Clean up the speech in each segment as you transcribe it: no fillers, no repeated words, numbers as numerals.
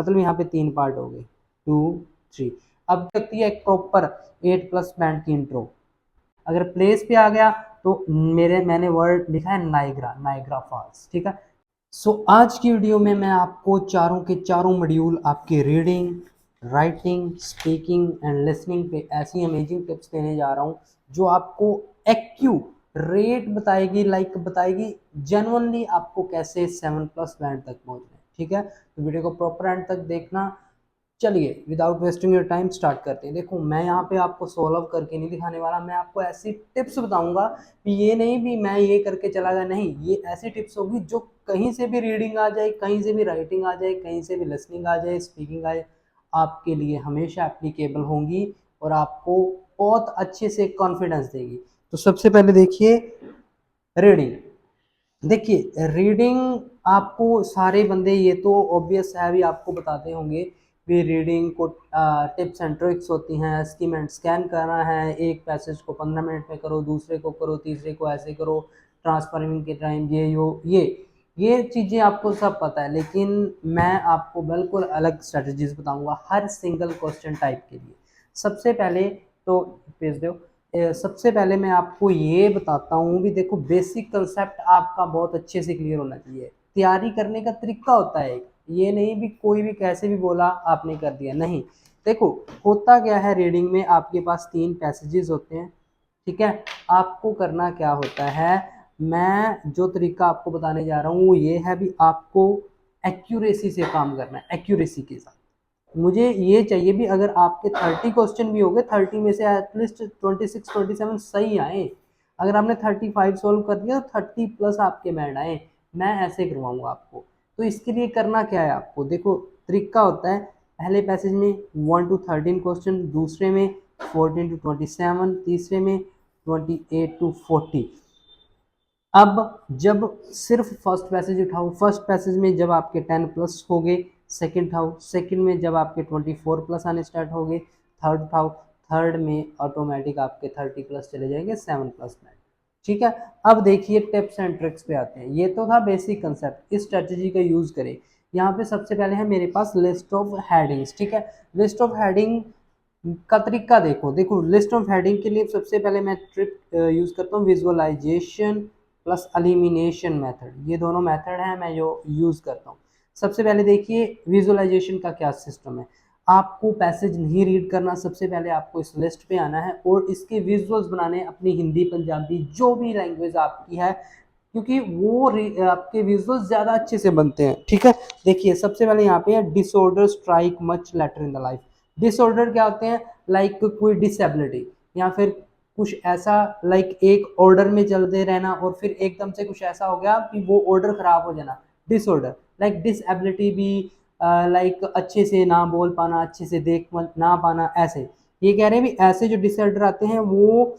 मतलब यहाँ पे 3 पार्ट हो गए, 2 3। अब लगती है एक प्रॉपर 8+ बैंड की इंट्रो। अगर प्लेस पे आ गया तो मैंने वर्ड लिखा है नाइग्रा, नाइग्रा फॉल्स, ठीक है। सो आज की वीडियो में मैं आपको चारों के चारों मॉड्यूल आपके reading, writing, speaking and listening पे ऐसी अमेजिंग टिप्स देने जा रहा हूँ जो आपको एक्यू रेट बताएगी, लाइक बताएगी जेन्युइनली आपको कैसे 7+ बैंड तक पहुँचना है, ठीक है। तो वीडियो को प्रॉपर एंड तक देखना। चलिए without wasting your time start करते हैं। देखो मैं यहाँ पे आपको सॉल्व करके नहीं दिखाने वाला, मैं आपको ऐसी टिप्स बताऊंगा कि ये नहीं भी मैं ये करके चला गया, नहीं, ये ऐसी टिप्स होगी जो कहीं से भी रीडिंग आ जाए, कहीं से भी राइटिंग आ जाए, कहीं से भी लिसनिंग आ जाए, स्पीकिंग आ जाए, आपके लिए हमेशा एप्लीकेबल होंगी और आपको बहुत अच्छे से कॉन्फिडेंस देगी। तो सबसे पहले देखिए रीडिंग। देखिए रीडिंग आपको सारे बंदे, ये तो ऑब्वियस है, भी आपको बताते होंगे भी रीडिंग को टिप्स एंड ट्रिक्स होती हैं, स्किम एंड स्कैन करना है, एक पैसेज को 15 मिनट में करो, दूसरे को करो, तीसरे को ऐसे करो, ट्रांसफरिंग के टाइम ये चीज़ें आपको सब पता है, लेकिन मैं आपको बिल्कुल अलग स्ट्रेटजीज बताऊंगा हर सिंगल क्वेश्चन टाइप के लिए। सबसे पहले तो भेज दो। सबसे पहले मैं आपको ये बताता हूँ भी, देखो बेसिक कंसेप्ट आपका बहुत अच्छे से क्लियर होना चाहिए। तैयारी करने का तरीका होता है, ये नहीं भी कोई भी कैसे भी बोला आपने कर दिया, नहीं। देखो होता क्या है, रीडिंग में आपके पास 3 पैसेजेस होते हैं, ठीक है। आपको करना क्या होता है, मैं जो तरीका आपको बताने जा रहा हूँ वो ये है भी आपको एक्यूरेसी से काम करना है, एक्यूरेसी के साथ। मुझे ये चाहिए भी अगर आपके 30 क्वेश्चन भी हो गए, 30 में से एटलीस्ट 26 27 सही आए। अगर आपने 35 सॉल्व कर दिया तो 30+ आपके बैंड आए, मैं ऐसे करवाऊंगा आपको। तो इसके लिए करना क्या है आपको, देखो तरीका होता है, पहले पैसेज में 1 to 13 क्वेश्चन, दूसरे में 14 to 27, तीसरे में 28 to 40। अब जब सिर्फ फर्स्ट पैसेज उठाओ, फर्स्ट पैसेज में जब आपके 10+ हो गए, सेकंड उठाओ, सेकंड में जब आपके 24+ आने स्टार्ट हो गए, थर्ड उठाओ, थर्ड में ऑटोमेटिक आपके 30+ चले जाएंगे, 7+ में, ठीक है। अब देखिए टिप्स एंड ट्रिक्स पे आते हैं। ये तो था बेसिक कंसेप्ट, इस स्ट्रेटजी का यूज करें। यहाँ पे सबसे पहले है मेरे पास लिस्ट ऑफ हेडिंग्स, ठीक है। लिस्ट ऑफ हेडिंग का तरीका देखो, देखो लिस्ट ऑफ हेडिंग के लिए सबसे पहले मैं ट्रिक यूज करता हूँ, विजुअलाइजेशन प्लस एलिमिनेशन मेथड। ये दोनों मेथड हैं मैं जो यूज करता हूँ। सबसे पहले देखिए विजुअलाइजेशन का क्या सिस्टम है। आपको पैसेज नहीं रीड करना, सबसे पहले आपको इस लिस्ट पे आना है और इसके विजुअल्स बनाने अपनी हिंदी, पंजाबी, जो भी लैंग्वेज आपकी है, क्योंकि वो आपके विजुअल्स ज़्यादा अच्छे से बनते हैं, ठीक है। देखिए सबसे पहले यहाँ पे है disorder strike much later in the life. Disorder क्या होते हैं, लाइक कोई डिसेबिलिटी या फिर कुछ ऐसा, लाइक एक ऑर्डर में चलते रहना और फिर एकदम से कुछ ऐसा हो गया कि वो ऑर्डर खराब हो जाना, डिसऑर्डर। लाइक डिसेबिलिटी भी लाइक अच्छे से ना बोल पाना, अच्छे से देख ना पाना, ऐसे ये कह रहे हैं भी ऐसे जो डिसऑर्डर आते हैं वो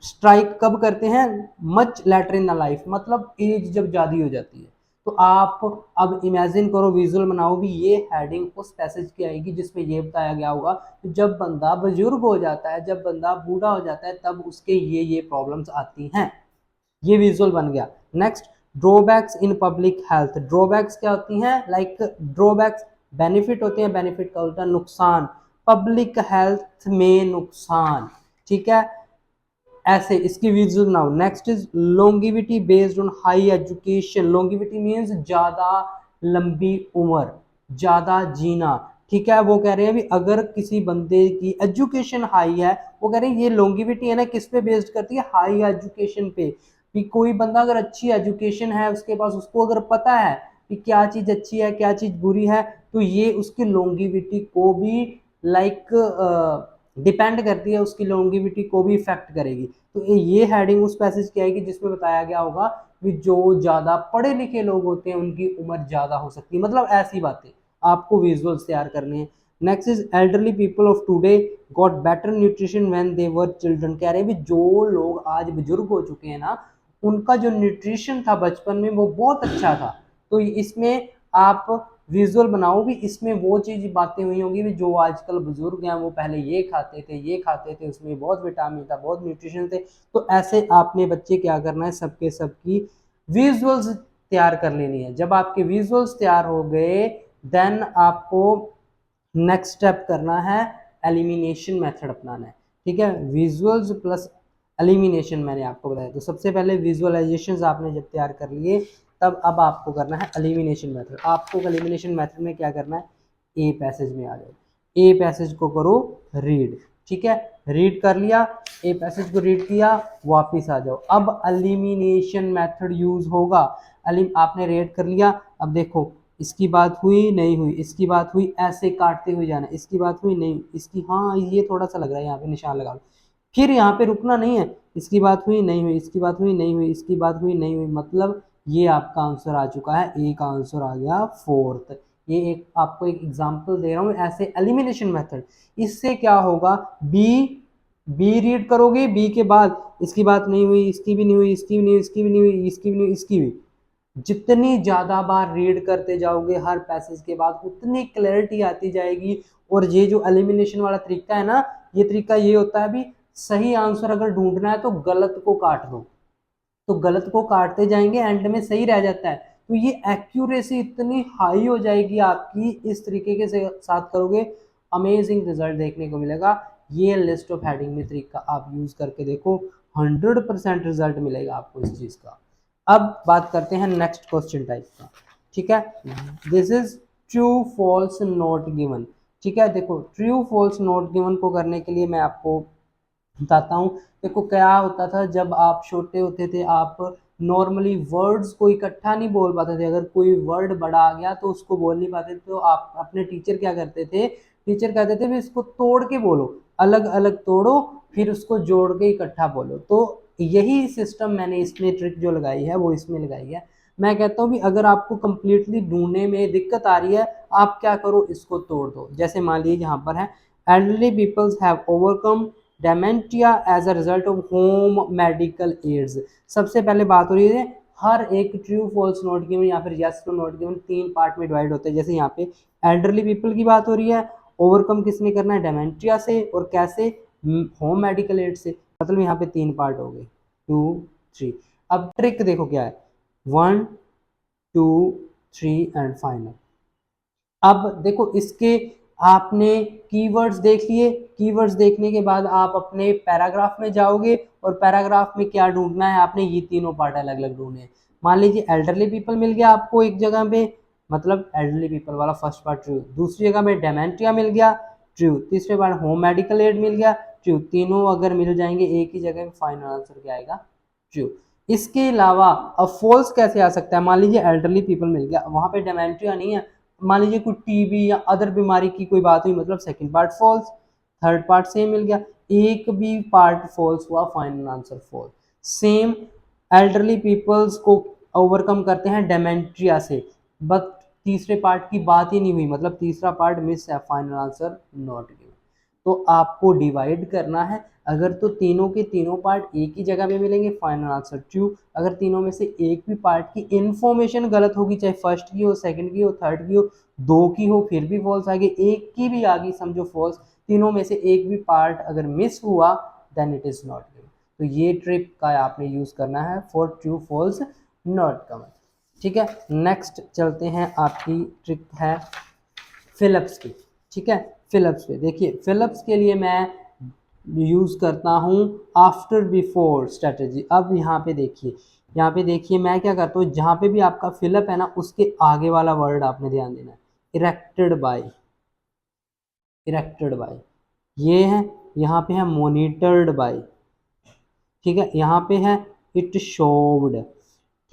स्ट्राइक कब करते हैं, much later in the life, मतलब एज जब ज़्यादा हो जाती है। तो आप अब इमेजिन करो, विजुअल बनाओ भी, ये हेडिंग उस पैसेज की आएगी जिसमें ये बताया गया होगा कि जब बंदा बुजुर्ग हो जाता है, जब बंदा बूढ़ा हो जाता है, तब उसके ये प्रॉब्लम्स आती हैं। ये विजुअल बन गया। Next, drawbacks in public health. Drawbacks क्या होती हैं, लाइक ड्रॉबैक्स बेनिफिट होते हैं, बेनिफिट का उल्टा नुकसान, पब्लिक हेल्थ में नुकसान, ठीक है। ऐसे इसकी विजुअल बनाओ। Next is longevity based on high education. Longevity means ज्यादा लंबी उम्र, ज्यादा जीना, ठीक है। वो कह रहे हैं भी अगर किसी बंदे की एजुकेशन हाई है, वो कह रहे हैं ये लॉन्गिविटी है ना किस पे बेस्ड करती है, हाई एजुकेशन पे। भी कोई बंदा अगर अच्छी एजुकेशन है उसके पास, उसको अगर पता है कि क्या चीज अच्छी है क्या चीज बुरी है, तो ये उसकी लॉन्गिविटी को भी लाइक डिपेंड करती है, उसकी लॉन्गिविटी को भी इफेक्ट करेगी। तो ये हेडिंग उस पैसेज की आएगी जिसमें बताया गया होगा कि जो ज्यादा पढ़े लिखे लोग होते हैं उनकी उम्र ज्यादा हो सकती है, मतलब ऐसी बातें आपको विजुअल्स तैयार करने हैं। Next is elderly people of today got better nutrition when they were children. कह रहे हैं भी जो लोग आज बुजुर्ग हो चुके हैं ना, उनका जो न्यूट्रिशन था बचपन में वो बहुत अच्छा था। तो इसमें आप विजुअल बनाओ भी, इसमें वो चीज बातें हुई होंगी भी जो आजकल बुजुर्ग हैं वो पहले ये खाते थे, ये खाते थे, उसमें बहुत विटामिन था, बहुत न्यूट्रिशन थे। तो ऐसे आपने बच्चे क्या करना है, सबके सबकी विजुअल्स तैयार कर लेनी है। जब आपके विजुअल्स तैयार हो गए देन आपको नेक्स्ट स्टेप करना है, एलिमिनेशन मेथड अपनाना है। ठीक है, विजुअल्स प्लस एलिमिनेशन मैंने आपको बताया। तो सबसे पहले विजुअलाइजेशंस आपने जब तैयार कर लिए, तब अब आपको करना है एलिमिनेशन मेथड। आपको एलिमिनेशन मेथड में क्या करना है, ए पैसेज में आ जाओ, ए पैसेज को करो रीड। ठीक है, रीड कर लिया, ए पैसेज को रीड किया, वापिस आ जाओ। अब एलिमिनेशन मेथड यूज होगा। आपने रीड कर लिया, अब देखो इसकी बात हुई नहीं हुई, इसकी बात हुई, ऐसे काटते हुए जाना, इसकी बात हुई नहीं, इसकी हाँ ये थोड़ा सा लग रहा है, यहाँ पे निशान लगा लो। फिर यहाँ पे रुकना नहीं है, इसकी बात हुई नहीं हुई, इसकी बात हुई नहीं हुई, इसकी बात हुई नहीं हुई, मतलब ये आपका आंसर आ चुका है, ए का आंसर आ गया फोर्थ। ये एक आपको एक एग्जांपल दे रहा हूँ ऐसे एलिमिनेशन मेथड। इससे क्या होगा, बी बी रीड करोगे, बी के बाद इसकी बात नहीं हुई, इसकी भी नहीं हुई, इसकी भी नहीं हुई, इसकी भी नहीं हुई, इसकी भी नहीं हुई, इसकी भी। जितनी ज्यादा बार रीड करते जाओगे हर पैसेज के बाद, उतनी क्लैरिटी आती जाएगी। और ये जो एलिमिनेशन वाला तरीका है ना, ये तरीका ये होता है भी, सही आंसर अगर ढूंढना है तो गलत को काट दो, तो गलत को काटते जाएंगे, एंड में सही रह जाता है। तो ये एक्यूरेसी इतनी हाई हो जाएगी आपकी, इस तरीके के साथ करोगे, अमेजिंग रिजल्ट देखने को मिलेगा। ये लिस्ट ऑफ हेडिंग में तरीका आप यूज करके देखो, 100% रिजल्ट मिलेगा आपको इस चीज का। अब बात करते हैं नेक्स्ट क्वेश्चन टाइप का। ठीक है, this is true false not given. ठीक है, देखो ट्रू फॉल्स नॉट गिवन को करने के लिए मैं आपको बताता हूँ। देखो क्या होता था, जब आप छोटे होते थे, आप नॉर्मली वर्ड्स को इकट्ठा नहीं बोल पाते थे। अगर कोई वर्ड बड़ा आ गया तो उसको बोल नहीं पाते, तो आप अपने टीचर क्या करते थे, टीचर कहते थे भी इसको तोड़ के बोलो, अलग अलग तोड़ो, फिर उसको जोड़ के इकट्ठा बोलो। तो यही सिस्टम मैंने इसमें ट्रिक जो लगाई है वो इसमें लगाई है। मैं कहता हूँ भी अगर आपको कंप्लीटली ढूंढने में दिक्कत आ रही है, आप क्या करो, इसको तोड़ दो। जैसे मान लीजिए यहाँ पर है, elderly peoples have overcome dementia as a result of home medical aids। सबसे पहले बात हो रही है, हर एक ट्रू फॉल्स नोट गिवन या फिर yes no not given 3 part में डिवाइड होते हैं। जैसे यहाँ पे एल्डरली पीपल की बात हो रही है, ओवरकम किसने करना है, डेमेंट्रिया से, और कैसे, होम मेडिकल एड से। मतलब यहाँ पे 3 पार्ट हो गए, 2 3। अब ट्रिक देखो क्या है, 1 2 3 एंड फाइनल। अब देखो इसके आपने कीवर्ड्स देख लिए, कीवर्ड्स देखने के बाद आप अपने पैराग्राफ में जाओगे, और पैराग्राफ में क्या ढूंढना है, आपने ये तीनों पार्ट अलग अलग ढूंढने हैं। मान लीजिए एल्डरली पीपल मिल गया आपको एक जगह पे, मतलब एल्डरली पीपल वाला फर्स्ट पार्ट ट्रू, दूसरी जगह पे डेमेंट्रिया मिल गया ट्रू, तीसरे पार्ट होम मेडिकल एड मिल गया ट्रू। तीनों अगर मिल जाएंगे एक ही जगह, फाइनल आंसर क्या आएगा, ट्रू। इसके अलावा अब फॉल्स कैसे आ सकता है, मान लीजिए एल्डरली पीपल मिल गया, वहां पे डेमेंट्रिया नहीं है, मान लीजिए कोई टीबी या अदर बीमारी की कोई बात हुई, मतलब second part false, third part same मिल गया, एक भी पार्ट फॉल्स हुआ, final answer false. Same elderly peoples को ओवरकम करते हैं डेमेंट्रिया से, बट तीसरे पार्ट की बात ही नहीं हुई, मतलब तीसरा पार्ट मिस है, फाइनल आंसर नॉट गिवन। तो आपको डिवाइड करना है, अगर तो तीनों के तीनों पार्ट एक ही जगह में मिलेंगे, फाइनल आंसर ट्रू। अगर तीनों में से एक भी पार्ट की इंफॉर्मेशन गलत होगी, चाहे फर्स्ट की हो, सेकंड की हो, थर्ड की हो, दो की हो, फिर भी फॉल्स आ गई, एक की भी आ गई, समझो फॉल्स। तीनों में से एक भी पार्ट अगर मिस हुआ, then it is not given. तो ये ट्रिक का आपने यूज करना है for true false not given. ठीक है, नेक्स्ट चलते हैं, आपकी ट्रिक है फिलिप्स की। ठीक है, फिलिप्स पे देखिए, फिलिप्स के लिए मैं यूज़ करता हूँ आफ्टर बिफोर स्ट्रेटजी। अब यहाँ पे देखिए, यहाँ पे देखिए मैं क्या करता हूँ, जहाँ पे भी आपका फिलअप है ना, उसके आगे वाला वर्ड आपने ध्यान देना है, इरेक्टेड बाय, इरेक्टेड बाय ये है, यहाँ पे है मॉनिटर्ड बाय, ठीक है, यहाँ पे है इट शोव्ड।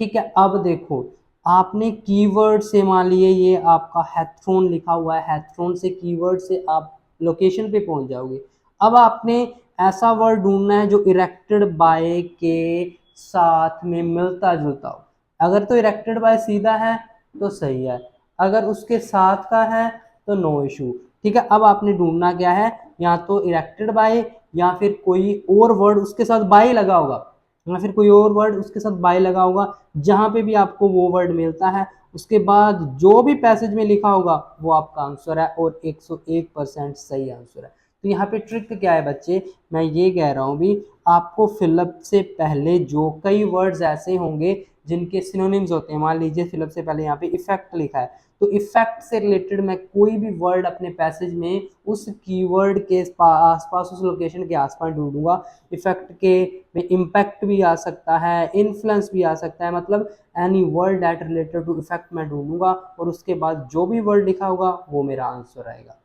ठीक है, अब देखो आपने कीवर्ड से, मान लिए ये आपका हैथ्रोन लिखा हुआ है, हैथ्रोन से कीवर्ड से आप लोकेशन पे पहुंच जाओगे। अब आपने ऐसा वर्ड ढूंढना है जो इरेक्टेड बाय के साथ में मिलता जुलता हो। अगर तो इरेक्टेड बाय सीधा है तो सही है, अगर उसके साथ का है तो नो इशू। ठीक है, अब आपने ढूंढना क्या है, या तो इरेक्टेड बाय, या फिर कोई और वर्ड उसके साथ बाय लगा होगा, या फिर कोई और वर्ड उसके साथ बाय लगा होगा। जहां पे भी आपको वो वर्ड मिलता है, उसके बाद जो भी पैसेज में लिखा होगा वो आपका आंसर है, और 101% सही आंसर है। तो यहाँ पे ट्रिक क्या है बच्चे, मैं ये कह रहा हूँ भी, आपको फिलअप से पहले जो कई वर्ड्स ऐसे होंगे जिनके सिनोनिम्स होते हैं, मान लीजिए फिलअप से पहले यहाँ पे इफेक्ट लिखा है, तो इफेक्ट से रिलेटेड मैं कोई भी वर्ड अपने पैसेज में उस कीवर्ड के आसपास, उस लोकेशन के आसपास ढूंढूंगा। इफेक्ट के में इम्पैक्ट भी आ सकता है, इन्फ्लुएंस भी आ सकता है, मतलब any word that related to effect मैं ढूंढूंगा और उसके बाद जो भी वर्ड लिखा होगा वो मेरा आंसर आएगा।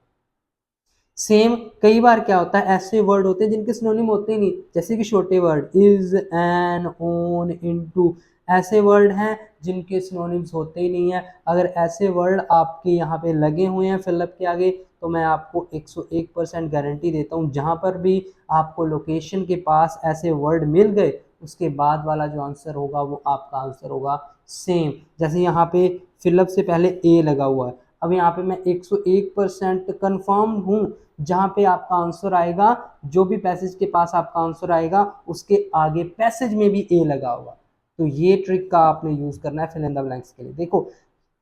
सेम कई बार क्या होता है, ऐसे वर्ड होते हैं जिनके सिनोनिम होते ही नहीं, जैसे कि छोटे word is, an, on, into, ऐसे वर्ड हैं जिनके सिनोनिम्स होते ही नहीं है। अगर ऐसे वर्ड आपके यहाँ पे लगे हुए हैं फिलअप के आगे तो मैं आपको 101% गारंटी देता हूँ, जहाँ पर भी आपको लोकेशन के पास ऐसे वर्ड मिल गए उसके बाद वाला जो आंसर होगा वो आपका आंसर होगा सेम। जैसे यहाँ पे फिलअप से पहले ए लगा हुआ है, अब यहाँ पे मैं 101% कन्फर्म हूँ, जहाँ पे आपका आंसर आएगा, जो भी पैसेज के पास आपका आंसर आएगा उसके आगे पैसेज में भी ए लगा होगा। तो ये ट्रिक का आपने यूज करना है फिल इन द ब्लैंक्स के लिए। देखो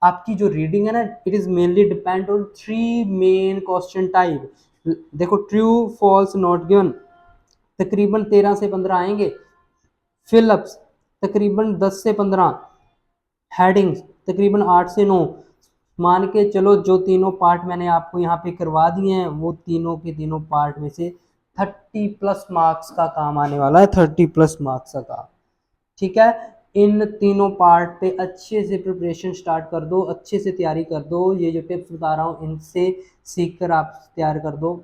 आपकी जो रीडिंग है ना, it is mainly depend on 3 main question type. देखो ट्रू, फॉल्स, नॉट गिवन तकरीबन 13 से 15 आएंगे, फिलअप्स तकरीबन 10 से 15, हेडिंग्स तकरीबन 8 से 9। मान के चलो जो तीनों पार्ट मैंने आपको यहाँ पे करवा दिए हैं वो तीनों के तीनों पार्ट में से 30+ मार्क्स का काम आने वाला है, 30+ मार्क्स का काम। ठीक है, इन तीनों पार्ट पे अच्छे से प्रिपरेशन स्टार्ट कर दो, अच्छे से तैयारी कर दो, ये जो टिप्स बता रहा हूँ इनसे सीख कर आप तैयार कर दो,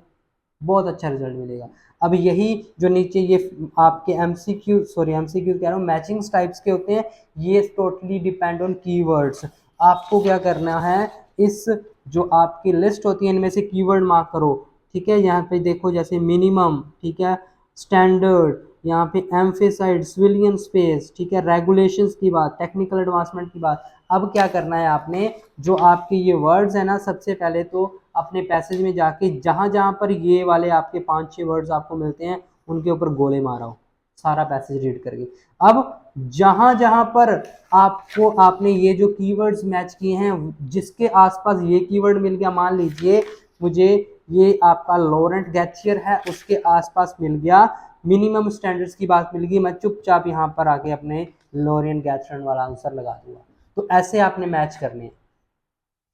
बहुत अच्छा रिजल्ट मिलेगा। अब यही जो नीचे ये आपके एमसीक्यू कह रहा हूँ, मैचिंग टाइप्स के होते हैं, ये टोटली डिपेंड ऑन कीवर्ड्स। आपको क्या करना है, इस जो आपकी लिस्ट होती है इनमें से कीवर्ड मार्क करो। ठीक है, यहाँ पे देखो जैसे मिनिमम, ठीक है, स्टैंडर्ड, यहाँ पे एम्फेसाइड, सिविलियन स्पेस, ठीक है, रेगुलेशंस की बात, टेक्निकल एडवांसमेंट की बात। अब क्या करना है आपने, जो आपके ये वर्ड्स है ना, सबसे पहले तो अपने पैसेज में जाके जहां जहां पर ये वाले आपके 5-6 वर्ड्स आपको मिलते हैं उनके ऊपर गोले मारो, सारा पैसेज रीड करके। अब जहां जहां पर आपको आपने ये जो कीवर्ड्स मैच किए हैं, जिसके आसपास ये कीवर्ड मिल गया, मान लीजिए मुझे ये आपका लॉरेंट गैचियर है उसके आसपास मिल गया, मिनिमम स्टैंडर्ड्स की बात मिल गई, मैं चुपचाप यहाँ पर आके अपने लॉरेंट गैचियर वाला आंसर लगा दूंगा। तो ऐसे आपने मैच करने हैं।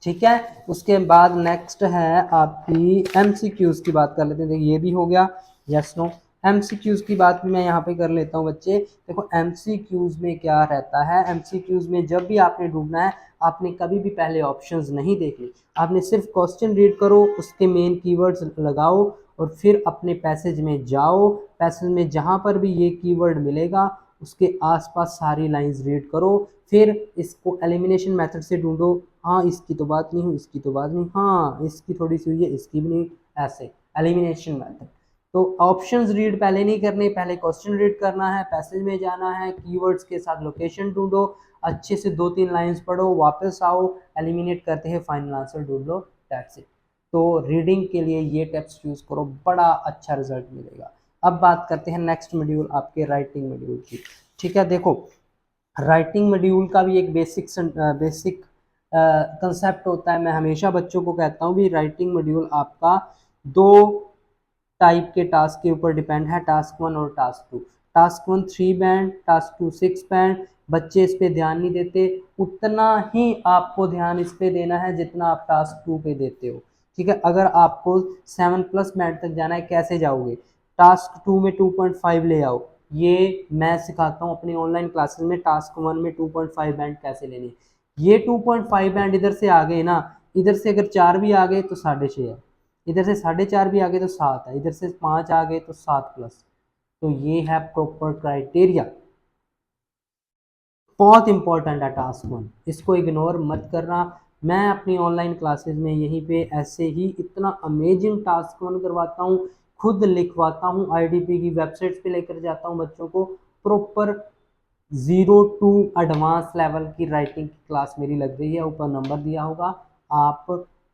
ठीक है, उसके बाद नेक्स्ट है आपकी एमसीक्यूज की बात कर लेते हैं। ये भी हो गया यस नो। एमसीक्यूज की बात भी मैं यहाँ पे कर लेता हूँ बच्चे। देखो एमसीक्यूज में क्या रहता है, एमसीक्यूज में जब भी आपने ढूंढना है आपने कभी भी पहले ऑप्शंस नहीं देखने, आपने सिर्फ क्वेश्चन रीड करो, उसके मेन कीवर्ड्स लगाओ और फिर अपने पैसेज में जाओ, पैसेज में जहाँ पर भी ये कीवर्ड मिलेगा उसके आसपास सारी लाइंस रीड करो, फिर इसको एलिमिनेशन मेथड से ढूंढो। हाँ इसकी तो बात नहीं हुई, इसकी तो बात नहीं, हाँ इसकी थोड़ी सी हुई है, इसकी भी नहीं, ऐसे एलिमिनेशन मेथड। तो ऑप्शंस रीड पहले नहीं करने, पहले क्वेश्चन रीड करना है, पैसेज में जाना है, कीवर्ड्स के साथ लोकेशन ढूंढो, अच्छे से 2-3 लाइंस पढ़ो, वापस आओ, एलिमिनेट करते हैं, फाइनल आंसर ढूंढ लो, दैट्स इट। तो रीडिंग के लिए ये टिप्स यूज करो, बड़ा अच्छा रिजल्ट मिलेगा। अब बात करते हैं नेक्स्ट मॉड्यूल आपके राइटिंग मॉड्यूल की। ठीक है, देखो राइटिंग मॉड्यूल का भी एक बेसिक कंसेप्ट होता है। मैं हमेशा बच्चों को कहता हूँ भी राइटिंग मॉड्यूल आपका 2 टाइप के टास्क के ऊपर डिपेंड है, टास्क 1 और task 2। Task 1 3 band, task 2 6 band. बच्चे इस पे ध्यान नहीं देते, उतना ही आपको ध्यान इस पे देना है जितना आप टास्क 2 पे देते हो। ठीक है, अगर आपको 7+ बैंड तक जाना है, कैसे जाओगे, टास्क 2 में 2.5 ले आओ, ये मैं सिखाता हूँ अपनी ऑनलाइन क्लासेस में। टास्क 1 में 2.5 बैंड कैसे लेने, ये 2.5 बैंड इधर से आ गए ना, इधर से अगर 4 भी आ गए तो 6.5 है, इधर से 4.5 भी आ गए तो 7 है, इधर से 5 आ गए तो 7+। तो ये है प्रॉपर क्राइटेरिया, बहुत इंपॉर्टेंट है टास्क 1, इसको इग्नोर मत करना। मैं अपनी ऑनलाइन क्लासेस में यहीं पे ऐसे ही इतना अमेजिंग टास्क 1 करवाता हूँ, खुद लिखवाता हूँ, आईडीपी की वेबसाइट्स पे लेकर जाता हूँ बच्चों को। प्रॉपर 0 to एडवांस लेवल की राइटिंग की क्लास मेरी लग रही है, ऊपर नंबर दिया होगा, आप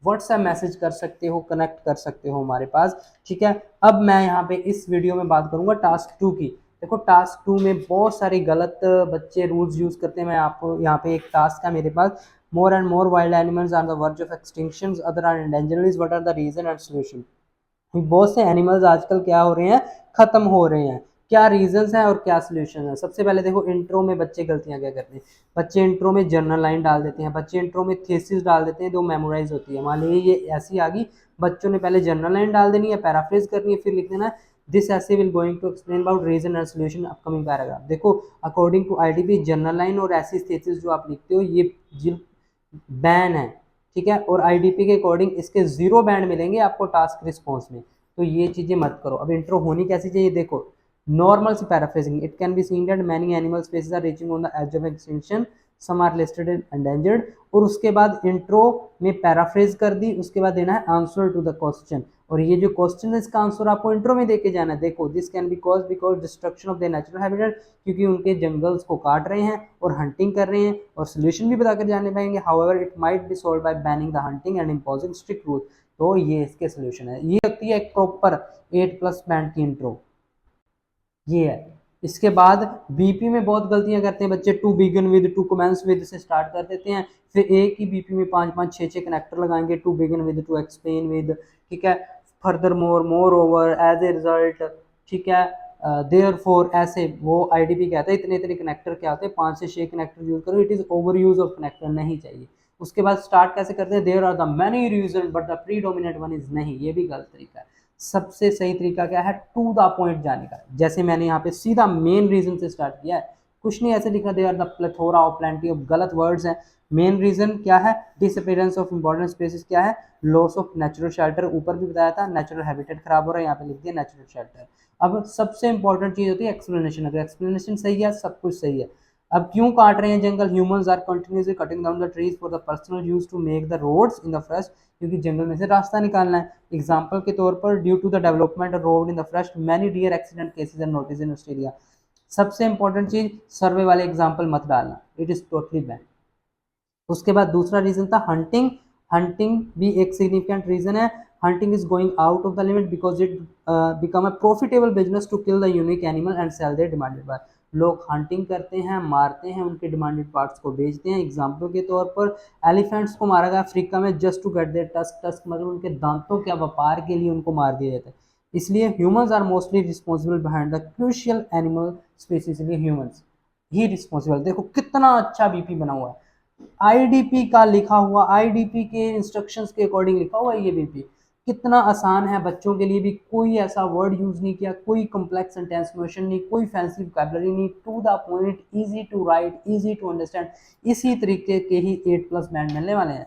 व्हाट्सएप मैसेज कर सकते हो, कनेक्ट कर सकते हो हमारे पास। ठीक है, अब मैं यहाँ पे इस वीडियो में बात करूँगा टास्क 2 की। देखो टास्क 2 में बहुत सारे गलत बच्चे रूल्स यूज करते हैं। मैं आपको यहाँ पे एक टास्क है मेरे पास, more and more wild animals are the verge of extinction, other are endangered, what are the reason and solution. बहुत से एनिमल्स आजकल क्या हो रहे हैं, खत्म हो रहे हैं। क्या रीजंस हैं और क्या सोल्यूशन है। सबसे पहले देखो इंट्रो में बच्चे गलतियां क्या करते हैं, बच्चे इंट्रो में जर्नल लाइन डाल देते हैं, बच्चे इंट्रो में थीसिस डाल देते हैं, जो मेमोराइज होती है। मान लीजिए ये ऐसी आ गई, बच्चों ने पहले जर्नल लाइन डाल देनी है, पैराफ्रेज करनी है, फिर लिख देना this essay will going to explain about reason and solution upcoming paragraph. देखो according to IDP journal line और ऐसी थीसिस जो आप लिखते हो ये बैन है, ठीक है, और आईडीपी के अकॉर्डिंग इसके 0 बैंड मिलेंगे आपको टास्क रिस्पॉन्स में, तो ये चीजें मत करो। अब इंट्रो होनी कैसी चाहिए, देखो नॉर्मल सी paraphrasing, it can be seen that many animal species are reaching on the edge of extinction, some are listed in endangered, और उसके बाद इंट्रो में पैराफ्रेज कर दी, उसके बाद देना है आंसर टू द क्वेश्चन, और ये जो क्वेश्चन है इसका आंसर आपको इंट्रो में देके जाना है। देखो this can be cause because destruction of the natural habitat, क्योंकि उनके जंगल्स को काट रहे हैं और हंटिंग कर रहे हैं, और सोल्यूशन भी बताकर जाने पाएंगे। However it might be solve by banning the hunting and imposing strict rule. तो ये इसके सोल्यूशन है। ये लगती है एक प्रॉपर 8+ बैंड की इंट्रो, ये है। इसके बाद बीपी में बहुत गलतियां करते हैं बच्चे, to begin with, to commence with से स्टार्ट कर देते हैं, फिर एक ही बीपी में 5-5 6-6 कनेक्टर लगाएंगे, to begin with, to explain with, ठीक है, furthermore, moreover, as a result, ठीक है, देयर फोर, ऐसे वो आईडीपी कहता है इतने इतने कनेक्टर क्या होते हैं, 5 से 6 कनेक्टर यूज करो, it is over use of connector, नहीं चाहिए। उसके बाद स्टार्ट कैसे करते हैं, there are the many reason but the predominant one is, नहीं, ये भी गलत तरीका है। सबसे सही तरीका क्या है, टू द पॉइंट जाने का, जैसे मैंने यहाँ पे सीधा मेन रीजन से स्टार्ट किया है, कुछ नहीं ऐसे लिखना they are the plethora of plenty of, गलत वर्ड्स हैं। मेन रीजन क्या है, डिसअपीयरेंस ऑफ इंपॉर्टेंट स्पेसिस क्या है, लॉस ऑफ नेचुरल शेल्टर, ऊपर भी बताया था नेचुरल हैबिटेट खराब हो रहा है, यहाँ पे लिख दिया नेचुरल शेल्टर। अब सबसे इंपॉर्टेंट चीज होती है एक्सप्लेनेशन, अगर एक्सप्लेनेशन सही है सब कुछ सही है। अब क्यों काट रहे हैं जंगल, humans are continuously cutting down the trees for the personal use to make the roads in the forest, क्योंकि जंगल में से रास्ता निकालना है। एग्जाम्पल के तौर पर due to the development of road in the forest many deer accident cases are notice in Australia. सबसे इंपॉर्टेंट चीज, सर्वे वाले एग्जाम्पल मत डालना, इट इज टोटली बैन। उसके बाद दूसरा रीजन था हंटिंग, हंटिंग भी एक सिग्निफिकेंट रीजन है। Hunting is going out of the limit because it become a profitable business to kill the unique animal and sell their demanded by. लोग hunting करते हैं, मारते हैं, उनके डिमांडेड पार्ट्स को बेचते हैं। एग्जाम्पल के तौर पर एलिफेंट्स को मारा गया अफ्रीका में just to get their tusk, tusk मतलब उनके दांतों के व्यापार के लिए उनको मार दिया जाता है। इसलिए humans are mostly responsible behind the crucial animal species, इसलिए ह्यूमंस ही रिस्पॉन्सिबल। देखो कितना अच्छा बीपी बना हुआ है, आईडीपी का लिखा हुआ, आईडीपी के इंस्ट्रक्शंस के अकॉर्डिंग लिखा हुआ है ये बीपी, कितना आसान है बच्चों के लिए भी, कोई ऐसा वर्ड यूज नहीं किया, कोई कॉम्प्लेक्स सेंटेंस मोशन नहीं, कोई फैंसी वोकैबुलरी नहीं, to the point, easy to write, easy to understand. इसी तरीके के ही 8+ बैंड मिलने वाले हैं।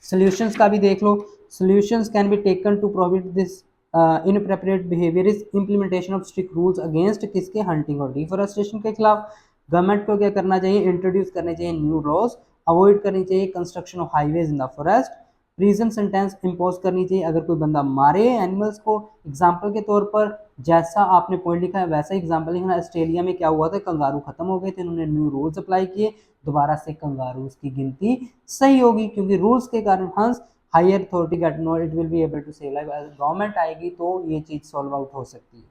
सॉल्यूशंस का भी देख लो, solutions can be taken to prohibit this inappropriate behaviour is implementation of strict rules against किसके, हंटिंग और डिफॉरेस्टेशन के खिलाफ। गवर्नमेंट को क्या करना चाहिए, इंट्रोड्यूस करने चाहिए न्यू लॉज, अवॉइड करनी चाहिए construction of highways in the forest, prison sentence impose करनी चाहिए अगर कोई बंदा मारे एनिमल्स को। एग्जाम्पल के तौर पर जैसा आपने पॉइंट लिखा है वैसा एग्जाम्पल लिखना। ऑस्ट्रेलिया में क्या हुआ था, कंगारू खत्म हो गए थे, उन्होंने न्यू रूल्स अप्लाई किए, दोबारा से कंगारूज की गिनती सही होगी, क्योंकि रूल्स के कारण hence higher authority get know it will be able to save life. Government आएगी तो ये चीज सॉल्व आउट हो सकती है।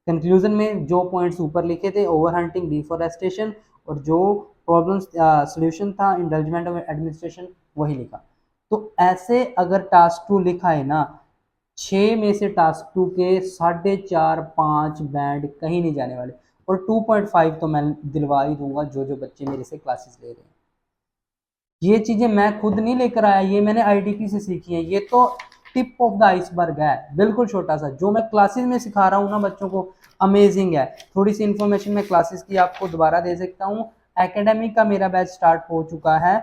कंक्लूजन में जो पॉइंट्स ऊपर लिखे थे, ओवर हंटिंग, डिफॉरेस्टेशन, और जो प्रॉब्लम्स सॉल्यूशन था इंडल्जमेंट ऑफ एडमिनिस्ट्रेशन, वही लिखा। तो ऐसे अगर टास्क 2 लिखा है ना, 6 में से टास्क 2 के 4.5-5 बैंड कहीं नहीं जाने वाले, और 2.5 तो मैं दिलवा ही दूंगा जो जो बच्चे मेरे से क्लासेस ले रहे हैं। ये चीजें मैं खुद नहीं लेकर आया, ये मैंने आईडीपी से सीखी है, ये तो टिप ऑफ द आइसबर्ग है, बिल्कुल छोटा सा। जो मैं क्लासेस में सिखा रहा हूँ ना बच्चों को, अमेजिंग है। थोड़ी सी इन्फॉर्मेशन मैं क्लासेस की आपको दोबारा दे सकता हूँ। एकेडमी का मेरा बैच स्टार्ट हो चुका है,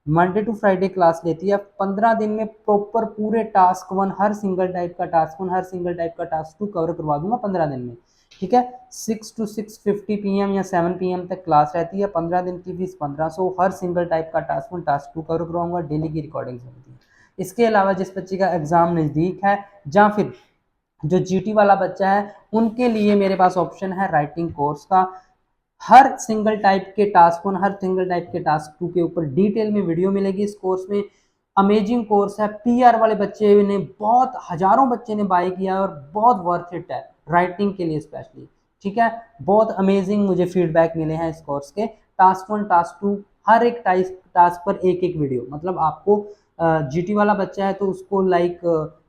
मंडे टू फ्राइडे क्लास लेती है, 15 दिन में प्रॉपर पूरे टास्क 1, हर सिंगल टाइप का टास्क 1, हर सिंगल टाइप का टास्क 2 कवर करवा दूंगा 15 दिन में, ठीक है। 6 to 6:50 PM या 7 PM तक क्लास रहती है, 15 दिन की फीस 1500, हर सिंगल टाइप का टास्क 1 टास्क 2 कवर करवाऊंगा, डेली की रिकॉर्डिंग होती है। इसके अलावा जिस बच्चे का एग्जाम नज़दीक है या फिर जो जीटी वाला बच्चा है, उनके लिए मेरे पास ऑप्शन है राइटिंग कोर्स का। हर सिंगल टाइप के टास्क 1, हर सिंगल टाइप के टास्क 2 के ऊपर डिटेल में वीडियो मिलेगी इस कोर्स में। अमेजिंग कोर्स है, पीआर वाले बच्चे ने बहुत, हजारों बच्चे ने बाय किया और बहुत वर्थ इट है राइटिंग के लिए स्पेशली, ठीक है। बहुत अमेजिंग मुझे फीडबैक मिले हैं इस कोर्स के। टास्क 1, टास्क 2, हर एक टास्क पर एक एक वीडियो, मतलब आपको जीटी वाला बच्चा है तो उसको लाइक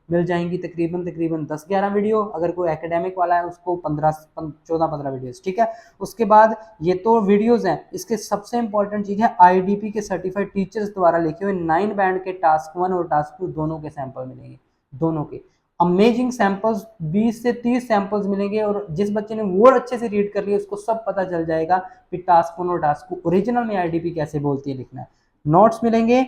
मिल जाएंगी तकरीबन 10-11 वीडियो, अगर कोई एकेडमिक वाला है उसको 14-15 वीडियोस, ठीक है। उसके बाद ये तो वीडियोस हैं, इसके सबसे इंपॉर्टेंट चीज़ है IDP के सर्टिफाइड टीचर्स द्वारा लिखे हुए 9 बैंड के टास्क 1 और टास्क 2 दोनों के सैंपल मिलेंगे, दोनों के अमेजिंग सैंपल्स, 20 से 30 सैंपल्स मिलेंगे। और जिस बच्चे ने वो अच्छे से रीड कर लिया उसको सब पता चल जाएगा कि टास्क 1 और टास्क 2 ओरिजिनल में IDP कैसे बोलती है लिखना है। नोट्स मिलेंगे,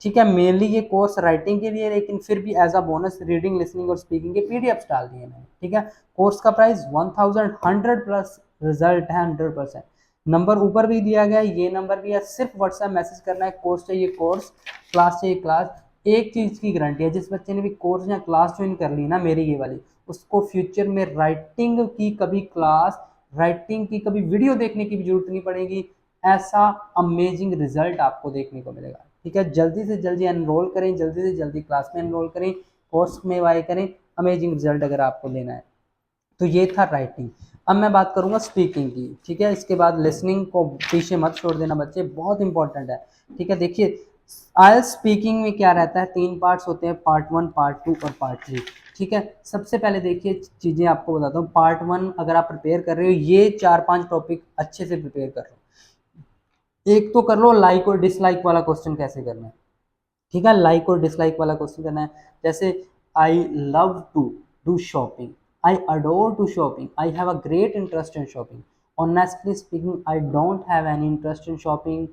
ठीक है। मेनली ये कोर्स राइटिंग के लिए, लेकिन फिर भी as a bonus reading, listening और स्पीकिंग के PDFs डाल दिए मैंने, ठीक है। कोर्स का प्राइस 1100 प्लस रिजल्ट है 100%। नंबर ऊपर भी दिया गया है, ये नंबर भी है, सिर्फ व्हाट्सएप मैसेज करना है। कोर्स चाहिए कोर्स, क्लास चाहिए क्लास। एक चीज की गारंटी है, जिस बच्चे ने भी कोर्स या क्लास ज्वाइन कर ली ना मेरी ये वाली, उसको फ्यूचर में राइटिंग की कभी क्लास, राइटिंग की कभी वीडियो देखने की भी जरूरत नहीं पड़ेगी। ऐसा अमेजिंग रिजल्ट आपको देखने को मिलेगा, ठीक है। जल्दी से जल्दी एनरोल करें, जल्दी से जल्दी क्लास में एनरोल करें, कोर्स में वाई करें, अमेजिंग रिजल्ट अगर आपको लेना है तो। ये था राइटिंग। अब मैं बात करूंगा स्पीकिंग की, ठीक है। इसके बाद लिसनिंग को पीछे मत छोड़ देना बच्चे, बहुत इंपॉर्टेंट है, ठीक है। देखिए आइल्स स्पीकिंग में क्या रहता है, 3 पार्ट्स होते हैं, पार्ट 1, पार्ट 2 और पार्ट 3, ठीक है। सबसे पहले देखिए चीज़ें आपको बताता हूँ। पार्ट 1 अगर आप प्रिपेयर कर रहे हो, ये 4-5 टॉपिक अच्छे से प्रिपेयर कर लो। एक तो कर लो लाइक और डिसलाइक वाला क्वेश्चन कैसे करना है, ठीक है। लाइक और डिसलाइक वाला क्वेश्चन करना है, जैसे I love to do shopping, I adore to shopping, I have a great interest in shopping, honestly speaking I don't have any interest in shopping,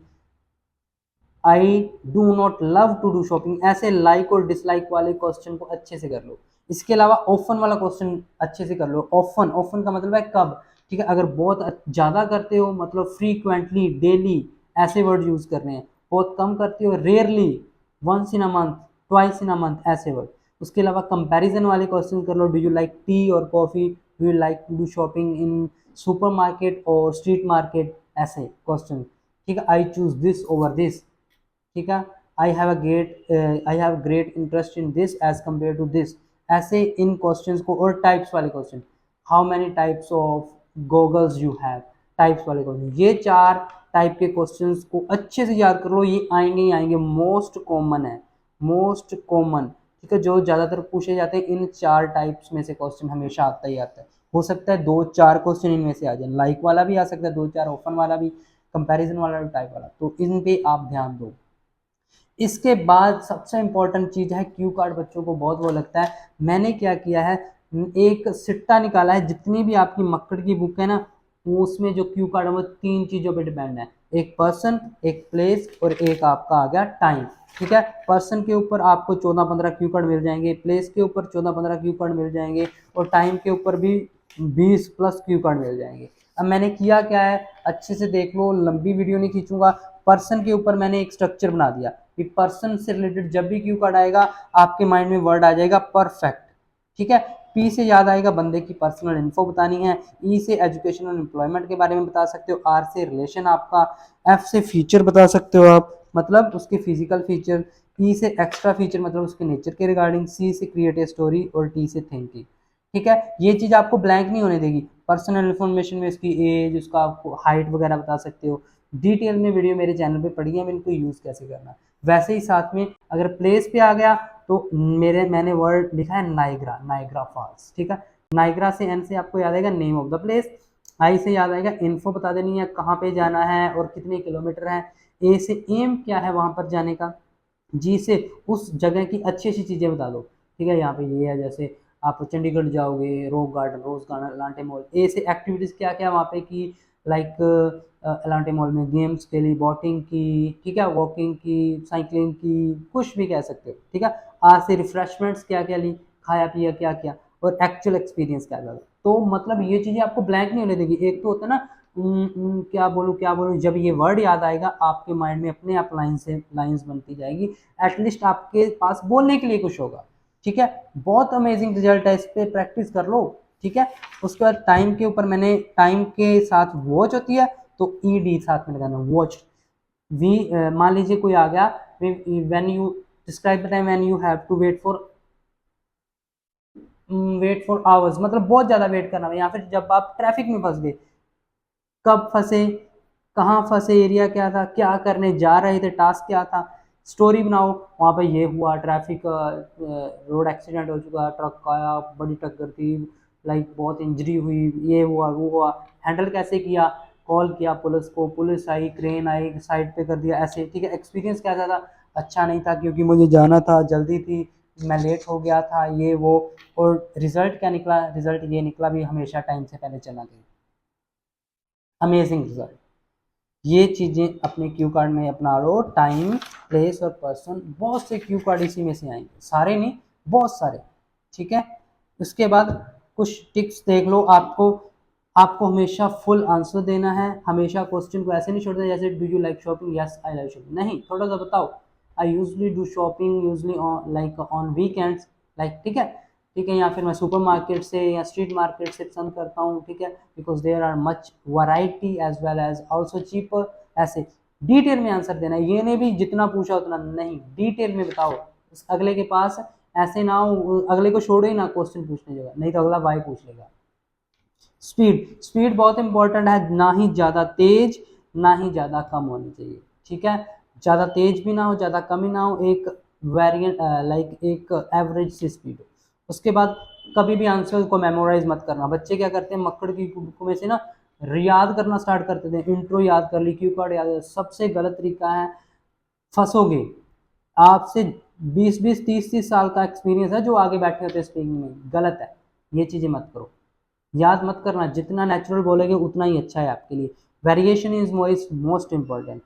I do not love to do shopping. ऐसे like और dislike वाले question को अच्छे से कर लो। इसके अलावा often वाला क्वेश्चन अच्छे से कर लो। ऑफन, ऑफन का मतलब है कब, ठीक है। अगर बहुत ज़्यादा करते हो मतलब फ्रीक्वेंटली, डेली, ऐसे वर्ड यूज कर रहे हैं। बहुत कम करते हो, rarely, once in a month, twice in a month, ऐसे वर्ड। उसके अलावा कंपैरिजन वाले क्वेश्चन कर लो। डू यू लाइक टी और coffee, do you like to do shopping in supermarket और स्ट्रीट मार्केट, ऐसे क्वेश्चन, ठीक है। I choose this over this, ठीक है। I have great interest in this as compare to this, ऐसे इन questions को। और टाइप्स वाले question, how many types of goggles you have, types वाले क्वेश्चन। ये 4 टाइप के क्वेश्चंस को अच्छे से याद कर लो, ये आएंगे ही आएंगे, मोस्ट कॉमन है, मोस्ट कॉमन, ठीक है। जो ज़्यादातर पूछे जाते हैं इन 4 टाइप्स में से क्वेश्चन हमेशा आता ही आता है। हो सकता है 2-4 क्वेश्चन इनमें से आ जाए, लाइक वाला भी आ सकता है 2-4, ओपन वाला भी, कंपैरिजन वाला भी, टाइप वाला, तो इन पे आप ध्यान दो। इसके बाद सबसे इंपॉर्टेंट चीज है क्यू कार्ड। बच्चों को बहुत वो लगता है, मैंने क्या किया है, एक सिट्टा निकाला है। जितनी भी आपकी मक्कड़ की बुक है ना, उसमें जो क्यू कार्ड है वो 3 चीजों पे डिपेंड है, एक पर्सन, एक प्लेस और एक आपका आ गया टाइम, ठीक है। पर्सन के ऊपर आपको 14-15 क्यू कार्ड मिल जाएंगे, प्लेस के ऊपर 14-15 क्यू कार्ड मिल जाएंगे, और टाइम के ऊपर भी 20 प्लस क्यू कार्ड मिल जाएंगे। अब मैंने किया क्या है, अच्छे से देख लो, लंबी वीडियो नहीं खींचूंगा। पर्सन के ऊपर मैंने एक स्ट्रक्चर बना दिया कि पर्सन से रिलेटेड जब भी क्यू कार्ड आएगा आपके माइंड में वर्ड आ जाएगा परफेक्ट, ठीक है। पी से याद आएगा बंदे की पर्सनल इन्फो बतानी है, ई से एजुकेशन और एम्प्लॉयमेंट के बारे में बता सकते हो, आर से रिलेशन आपका, एफ से फीचर बता सकते हो आप, मतलब उसके फिजिकल फीचर, ई से एक्स्ट्रा फीचर मतलब उसके नेचर के रिगार्डिंग, सी से क्रिएट ए स्टोरी और टी से थिंकिंग, ठीक है। ये चीज आपको ब्लैंक नहीं होने देगी। पर्सनल इन्फॉर्मेशन में उसकी एज, उसका आपको हाइट वगैरह बता सकते हो। डिटेल में वीडियो मेरे चैनल पे पड़ी है, इनको यूज कैसे करना। वैसे ही साथ में अगर प्लेस पे आ गया तो मैंने वर्ड लिखा है नाइग्रा, नाइग्रा फॉल्स, ठीक है। नाइग्रा से, एन से आपको याद आएगा नेम ऑफ द प्लेस, आई से याद आएगा इन्फो बता देनी है कहाँ पे जाना है और कितने किलोमीटर है, ए से एम क्या है वहां पर जाने का, जी से उस जगह की अच्छी अच्छी चीजें बता दो, ठीक है। यहाँ पे ये है, जैसे आप चंडीगढ़ जाओगे, rock garden, rose garden, Elante mall. ए से एक्टिविटीज क्या क्या वहाँ पे की, लाइक एलांटे मॉल में गेम्स के लिए, बोटिंग की, ठीक है, वॉकिंग की, साइकिलिंग की, कुछ भी कह सकते हो, ठीक है। आज से रिफ्रेशमेंट्स क्या क्या ली, खाया पिया क्या क्या, और एक्चुअल एक्सपीरियंस क्या था। तो मतलब ये चीजें आपको ब्लैंक नहीं होने देगी। एक तो होता है ना क्या बोलूँ, जब ये वर्ड याद आएगा आपके माइंड में अपने आप लाइंस बनती जाएगी, एटलीस्ट आपके पास बोलने के लिए कुछ होगा, ठीक है। बहुत अमेजिंग रिजल्ट है, इस पर प्रैक्टिस कर लो, ठीक है। उसके बाद टाइम के ऊपर मैंने, टाइम के साथ वॉच होती है तो ईडी साथ में लगाना, वॉच। वी मान लीजिए कोई आ गया, when you describe the time when you have to wait for hours, मतलब बहुत ज्यादा वेट करना है, या फिर जब आप ट्रैफिक में फंस गए, कब फंसे, कहाँ फंसे, एरिया क्या था, क्या करने जा रहे थे, टास्क क्या था, स्टोरी बनाओ, वहाँ पे ये हुआ, ट्रैफिक रोड एक्सीडेंट हो चुका, ट्रक आया, बड़ी टक्कर थी, लाइक बहुत इंजरी हुई, ये हुआ वो हुआ, हैंडल कैसे किया, कॉल किया पुलिस को, पुलिस आई, क्रेन आई, साइड पे कर दिया, ऐसे, ठीक है। एक्सपीरियंस कैसा था, अच्छा नहीं था क्योंकि मुझे जाना था, जल्दी थी, मैं लेट हो गया था, ये वो। और रिजल्ट क्या निकला, रिजल्ट ये निकला भी हमेशा टाइम से पहले चला गया, अमेजिंग रिजल्ट। ये चीज़ें अपने क्यू कार्ड में अपना लो, टाइम, प्लेस और पर्सन, बहुत से क्यू कार्ड इसी में से आएंगे, सारे नहीं, बहुत सारे, ठीक है। उसके बाद कुछ टिप्स देख लो, आपको आपको हमेशा फुल आंसर देना है, हमेशा क्वेश्चन को ऐसे नहीं छोड़ना जैसे do you like shopping, yes I like shopping, नहीं, थोड़ा सा बताओ, I usually do shopping usually like on weekends, like, ठीक है, ठीक है, या फिर मैं सुपर मार्केट से या स्ट्रीट मार्केट से पसंद करता हूँ, ठीक है, because there are much variety as well as also cheaper, ऐसे डिटेल में आंसर देना है, ये नहीं भी जितना पूछा उतना नहीं, डिटेल में बताओ, अगले के पास ऐसे ना हो, अगले को छोड़ो ही ना क्वेश्चन पूछने जगह, नहीं तो अगला वाई पूछ लेगा। स्पीड, स्पीड बहुत इंपॉर्टेंट है, ना ही ज़्यादा तेज ना ही ज़्यादा कम होनी चाहिए, ठीक है, ज़्यादा तेज भी ना हो ज़्यादा कम ही ना हो, एक वेरिएंट लाइक एक एवरेज सी स्पीड हो। उसके बाद कभी भी आंसर को मेमोराइज मत करना, बच्चे क्या करते हैं मक्खड़ की बुक में से ना याद करना स्टार्ट करते थे, इंट्रो याद कर ली, क्यू कार्ड याद, सबसे गलत तरीका है, फंसोगे। आपसे 20-20 30-30 साल का एक्सपीरियंस है जो आगे बैठे होते हैं स्पीकिंग में, गलत है, ये चीज़ें मत करो, याद मत करना, जितना नेचुरल बोलेंगे उतना ही अच्छा है आपके लिए। Variation is most important,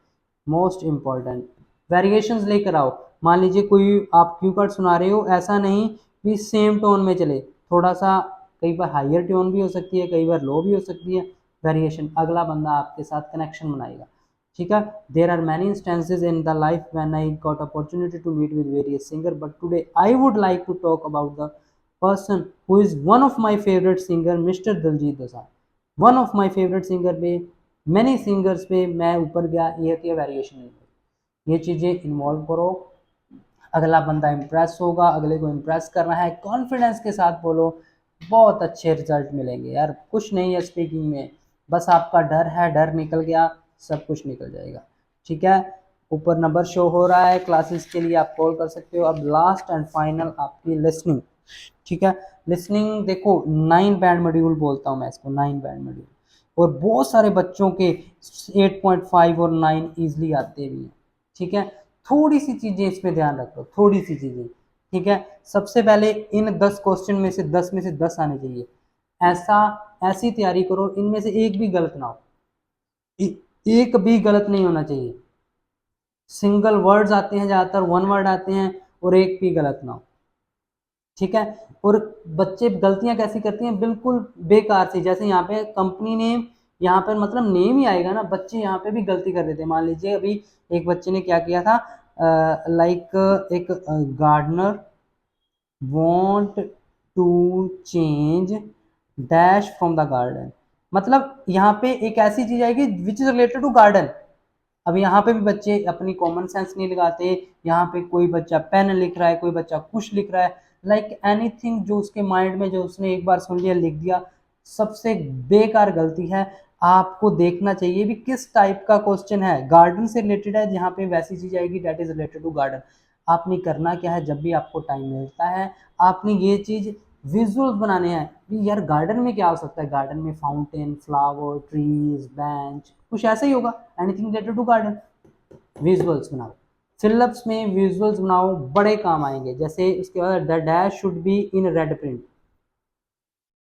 most important, variations लेकर आओ। मान लीजिए कोई आप क्यू कार्ड सुना रहे हो, ऐसा नहीं कि सेम टोन में चले, थोड़ा सा, कई बार हायर टोन भी हो सकती है, कई बार लो भी हो सकती है, वेरिएशन, अगला बंदा आपके साथ कनेक्शन बनाएगा, ठीक है। There are many instances in the life when I got opportunity to meet with various singer, but today I would like to talk about the person who is one of my favorite singer, Mr. Diljit Dosanjh, one of my favorite singer पे, many singers पे मैं ऊपर गया, ये होती है variation, ये चीज़ें इन्वॉल्व करो, अगला बंदा इम्प्रेस होगा, अगले को इम्प्रेस करना है, कॉन्फिडेंस के साथ बोलो, बहुत अच्छे रिजल्ट मिलेंगे यार, कुछ नहीं है स्पीकिंग में, बस आपका डर है, डर निकल गया, सब कुछ निकल जाएगा, ठीक है। ऊपर नंबर शो हो रहा है, क्लासेस के लिए आप कॉल कर सकते हो। अब लास्ट एंड फाइनल आपकी लिसनिंग, ठीक है। लिसनिंग देखो 9 बैंड मॉड्यूल बोलता हूँ मैं इसको, 9 बैंड मॉड्यूल, और बहुत सारे बच्चों के 8.5 और 9 ईजिली आते भी हैं, ठीक है। थोड़ी सी चीज़ें इसमें ध्यान रखो, थोड़ी सी चीज़ें, ठीक है। सबसे पहले इन 10 क्वेश्चन में से 10 में से 10 आने चाहिए, ऐसा ऐसी तैयारी करो इनमें से एक भी गलत ना हो, एक भी गलत नहीं होना चाहिए, सिंगल वर्ड्स आते हैं ज़्यादातर, वन वर्ड आते हैं, और एक भी गलत ना हो, ठीक है। और बच्चे गलतियां कैसी करती हैं, बिल्कुल बेकार सी, जैसे यहाँ पे कंपनी नेम, यहाँ पर मतलब नेम ही आएगा ना, बच्चे यहाँ पे भी गलती कर देते हैं। मान लीजिए अभी एक बच्चे ने क्या किया था, लाइक एक gardener want to change dash from the garden, मतलब यहाँ पे एक ऐसी चीज आएगी which is related to garden. अब यहाँ पे भी बच्चे अपनी कॉमन सेंस नहीं लगाते, यहाँ पे कोई बच्चा पेन लिख रहा है, कोई बच्चा कुछ लिख रहा है, लाइक एनीथिंग जो उसके माइंड में, जो उसने एक बार सुन लिया लिख दिया, सबसे बेकार गलती है। आपको देखना चाहिए भी किस टाइप का क्वेश्चन है, गार्डन से रिलेटेड है, यहाँ पे वैसी चीज आएगी that is related to garden. आपने करना क्या है, जब भी आपको टाइम मिलता है आपने ये चीज विजुअल्स बनाने हैं भी, यार गार्डन में क्या हो सकता है, गार्डन में फाउंटेन, फ्लावर, ट्रीज, बेंच, कुछ ऐसा ही होगा, anything related to garden, visuals बनाओ। फिलअप्स में विजुअल्स बनाओ, बड़े काम आएंगे। जैसे इसके बाद the dash should be in red print,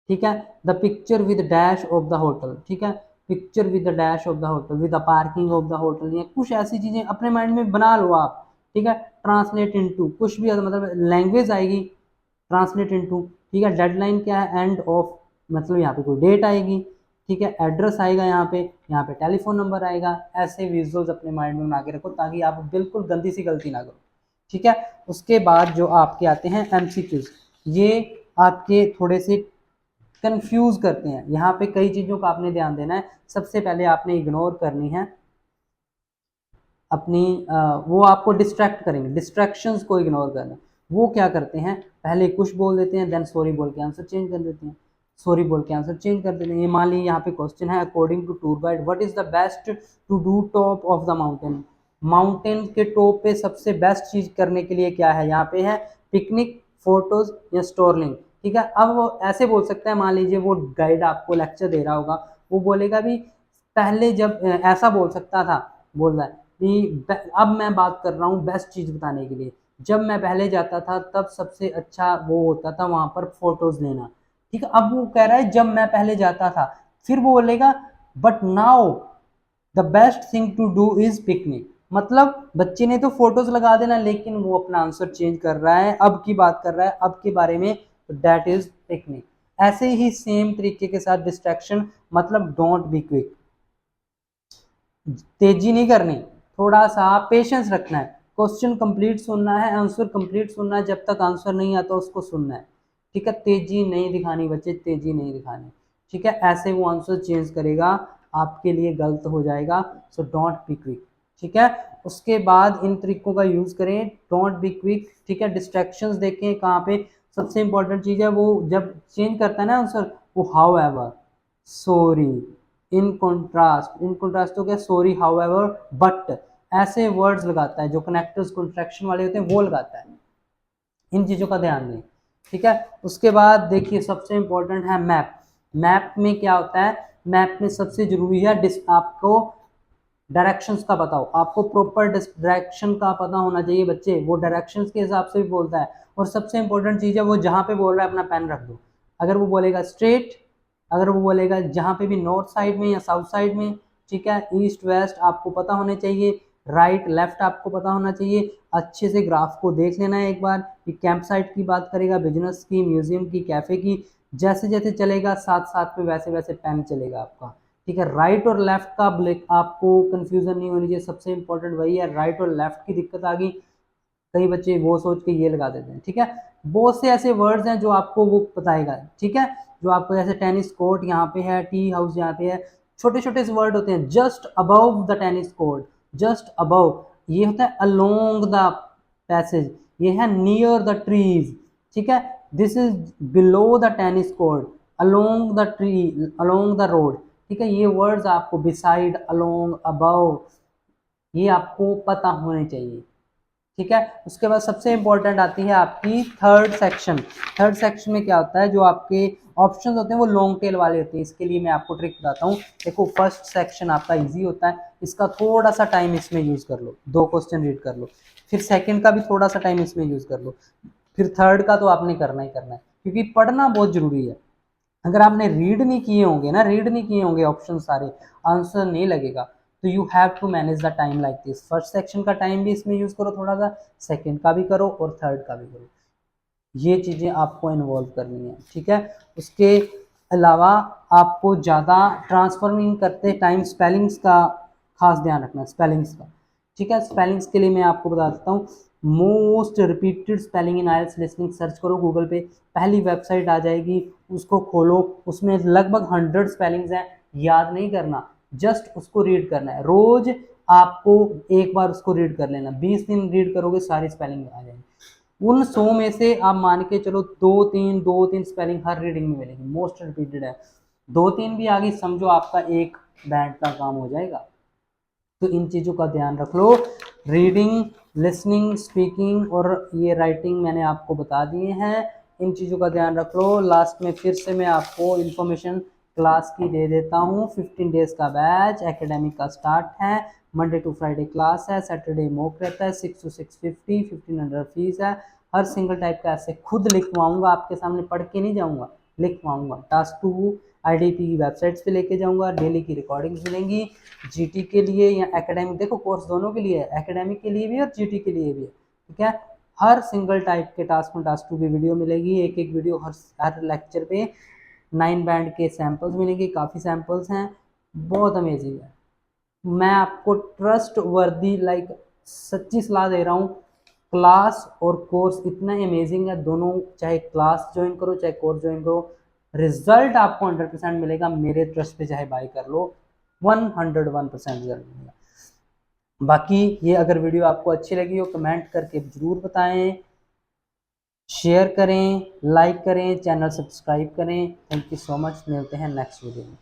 ठीक है, the picture with dash of the hotel, ठीक है, picture with the dash of the hotel with the parking of the hotel, या कुछ ऐसी चीजें अपने माइंड में बना लो आप, ठीक है। ट्रांसलेट इनटू, कुछ भी मतलब लैंग्वेज आएगी, ट्रांसलेट इनटू, ठीक है। डेडलाइन क्या है, एंड ऑफ, मतलब यहाँ पे कोई डेट आएगी, ठीक है, एड्रेस आएगा, यहाँ पे टेलीफोन नंबर आएगा, ऐसे विजुअल्स अपने माइंड में बना के रखो ताकि आप बिल्कुल गंदी सी गलती ना करो, ठीक है। उसके बाद जो आपके आते हैं एमसीक्यूज, ये आपके थोड़े से कंफ्यूज करते हैं, यहाँ पे कई चीज़ों का आपने ध्यान देना है। सबसे पहले आपने इग्नोर करनी है अपनी वो आपको डिस्ट्रैक्ट करेंगे, डिस्ट्रैक्शंस को इग्नोर करना। वो क्या करते हैं, पहले कुछ बोल देते हैं, देन सॉरी बोल के आंसर चेंज कर देते हैं, सॉरी बोल के आंसर चेंज कर देते हैं। ये मान लीजिए यहाँ पे क्वेश्चन है, according to tour guide what is the best to do top of the mountain, mountain के टॉप पे सबसे बेस्ट चीज करने के लिए क्या है, यहाँ पे है पिकनिक, फोटोज या स्टोरलिंग। ठीक है, अब वो ऐसे बोल सकता है, मान लीजिए वो गाइड आपको लेक्चर दे रहा होगा, वो बोलेगा भी पहले जब ऐसा बोल सकता था, बोल रहा है कि अब मैं बात कर रहा हूँ बेस्ट चीज बताने के लिए, जब मैं पहले जाता था तब सबसे अच्छा वो होता था वहां पर फोटोज लेना। ठीक है, अब वो कह रहा है जब मैं पहले जाता था, फिर वो बोलेगा but now the best thing to do is picnic. मतलब बच्चे ने तो फोटोज लगा देना, लेकिन वो अपना आंसर चेंज कर रहा है, अब की बात कर रहा है, अब के बारे में, दैट इज पिकनिक। ऐसे ही सेम तरीके के साथ डिस्ट्रैक्शन, मतलब डोंट बी क्विक, तेजी नहीं करनी, थोड़ा सा पेशेंस रखना है, क्वेश्चन कंप्लीट सुनना है, आंसर कंप्लीट सुनना है, जब तक आंसर नहीं आता उसको सुनना है। ठीक है, तेजी नहीं दिखानी बच्चे, तेजी नहीं दिखानी। ठीक है, ऐसे वो आंसर चेंज करेगा, आपके लिए गलत हो जाएगा, सो डोंट बी क्विक। ठीक है, उसके बाद इन तरीकों का यूज करें, डोंट बी क्विक। ठीक है, डिस्ट्रैक्शंस देखें कहाँ पे, सबसे इंपॉर्टेंट चीज है वो जब चेंज करता है ना आंसर, वो how ever, sorry, in contrast तो क्या, सॉरी, हाउएवर, बट, ऐसे वर्ड्स लगाता है, जो कनेक्टर्स कॉन्ट्रैक्शन वाले होते हैं वो लगाता है। इन चीजों का ध्यान दें। ठीक है, उसके बाद देखिए सबसे इंपॉर्टेंट है मैप। मैप में क्या होता है, मैप में सबसे जरूरी है आपको डायरेक्शंस का बताओ, आपको प्रॉपर डायरेक्शन का पता होना चाहिए बच्चे, वो डायरेक्शंस के हिसाब से भी बोलता है। और सबसे इंपॉर्टेंट चीज है, वो जहां पे बोल रहा है अपना पेन रख दो, अगर वो बोलेगा स्ट्रेट, अगर वो बोलेगा जहां पे भी नॉर्थ साइड में या साउथ साइड में, ठीक है, ईस्ट वेस्ट आपको पता होने चाहिए, राइट लेफ्ट आपको पता होना चाहिए। अच्छे से ग्राफ को देख लेना है एक बार, कि कैंप साइट की बात करेगा, बिजनेस की, म्यूजियम की, कैफे की, जैसे जैसे चलेगा साथ साथ में वैसे वैसे पेन चलेगा आपका। ठीक है, राइट और लेफ्ट का ब्लैक आपको कंफ्यूजन नहीं होनी चाहिए, सबसे इंपॉर्टेंट वही है। राइट और लेफ्ट की दिक्कत आ गई, कई बच्चे वो सोच के ये लगा देते हैं। ठीक है, बहुत से ऐसे वर्ड्स हैं जो आपको वो बताएगा। ठीक है, जो आपको जैसे टेनिस कोर्ट यहाँ पे है, टी हाउस यहाँ पे है, छोटे छोटे से वर्ड होते हैं, just above the tennis court, just above, ये होता है अलोंग द पैसेज, ये है नियर द ट्रीज। ठीक है, this is below the tennis court, along the tree, along the road. ठीक है, ये वर्ड्स आपको बिसाइड, अलोंग, अबव, ये आपको पता होने चाहिए। ठीक है, उसके बाद सबसे इंपॉर्टेंट आती है आपकी थर्ड सेक्शन। थर्ड सेक्शन में क्या होता है, जो आपके ऑप्शंस होते हैं वो लॉन्ग टेल वाले होते हैं। इसके लिए मैं आपको ट्रिक बताता हूँ। देखो, फर्स्ट सेक्शन आपका इजी होता है, इसका थोड़ा सा टाइम इसमें यूज कर लो, 2 क्वेश्चन रीड कर लो, फिर सेकंड का भी थोड़ा सा टाइम इसमें यूज कर लो, फिर थर्ड का तो आपने करना ही करना है, क्योंकि पढ़ना बहुत जरूरी है। अगर आपने रीड नहीं किए होंगे ना, रीड नहीं किए होंगे ऑप्शन सारे, आंसर नहीं लगेगा। तो you have to manage the time like this, first section का टाइम भी इसमें यूज करो थोड़ा सा, सेकंड का भी करो और थर्ड का भी करो, ये चीजें आपको इन्वॉल्व करनी है। ठीक है, उसके अलावा आपको ज़्यादा ट्रांसफॉर्मिंग करते टाइम स्पेलिंग्स का खास ध्यान रखना है, स्पेलिंग्स का। ठीक है, स्पेलिंग्स के लिए मैं आपको बता देता हूँ, most repeated spelling in IELTS listening search करो गूगल पे, पहली वेबसाइट आ जाएगी, उसको खोलो, उसमें लगभग 100 स्पेलिंग्स हैं, याद नहीं करना, जस्ट उसको रीड करना है, रोज आपको एक बार उसको रीड कर लेना, 20 दिन रीड करोगे सारी स्पेलिंग आ जाएगी। उन 100 में से आप मान के चलो दो तीन स्पेलिंग हर रीडिंग में मिलेगी, मोस्ट रिपीटेड है, 2-3 भी आ गई, समझो आपका एक बैंड का काम हो जाएगा। तो इन चीज़ों का ध्यान रख लो, रीडिंग, लिसनिंग, स्पीकिंग और ये राइटिंग मैंने आपको बता दिए हैं, इन चीज़ों का ध्यान रख लो। लास्ट में फिर से मैं आपको इंफॉर्मेशन क्लास की दे देता हूँ, 15 डेज का बैच एकेडमिक का स्टार्ट है, मंडे टू फ्राइडे क्लास है, सैटरडे मॉक रहता है, 6 to 650, 1500 फीस है। हर सिंगल टाइप का ऐसे खुद लिखवाऊंगा, आपके सामने पढ़ के नहीं जाऊंगा, लिखवाऊंगा। टास्क 2 आईडीपी की वेबसाइट्स पे लेके जाऊंगा, डेली की रिकॉर्डिंग्स मिलेंगी, जीटी के लिए या एकेडमिक, देखो कोर्स दोनों के लिए है, एकेडमिक के लिए भी और जीटी के लिए भी है। ठीक है, हर सिंगल टाइप के टास्क 1 टास्क 2 की वीडियो मिलेगी, एक एक वीडियो हर लेक्चर पे 9 बैंड के सैंपल्स मिलेंगे, काफ़ी सैंपल्स हैं, बहुत अमेजिंग है। मैं आपको ट्रस्ट वर्दी लाइक सच्ची सलाह दे रहा हूँ, क्लास और कोर्स इतना अमेजिंग है दोनों, चाहे क्लास ज्वाइन करो चाहे कोर्स ज्वाइन करो, रिजल्ट आपको 100% मिलेगा, मेरे ट्रस्ट पे चाहे बाय कर लो, 101% रिजल्ट मिलेगा। बाकी ये अगर वीडियो आपको अच्छी लगी हो कमेंट करके ज़रूर बताएं, शेयर करें, लाइक करें, चैनल सब्सक्राइब करें। थैंक यू सो मच, मिलते हैं नेक्स्ट वीडियो में।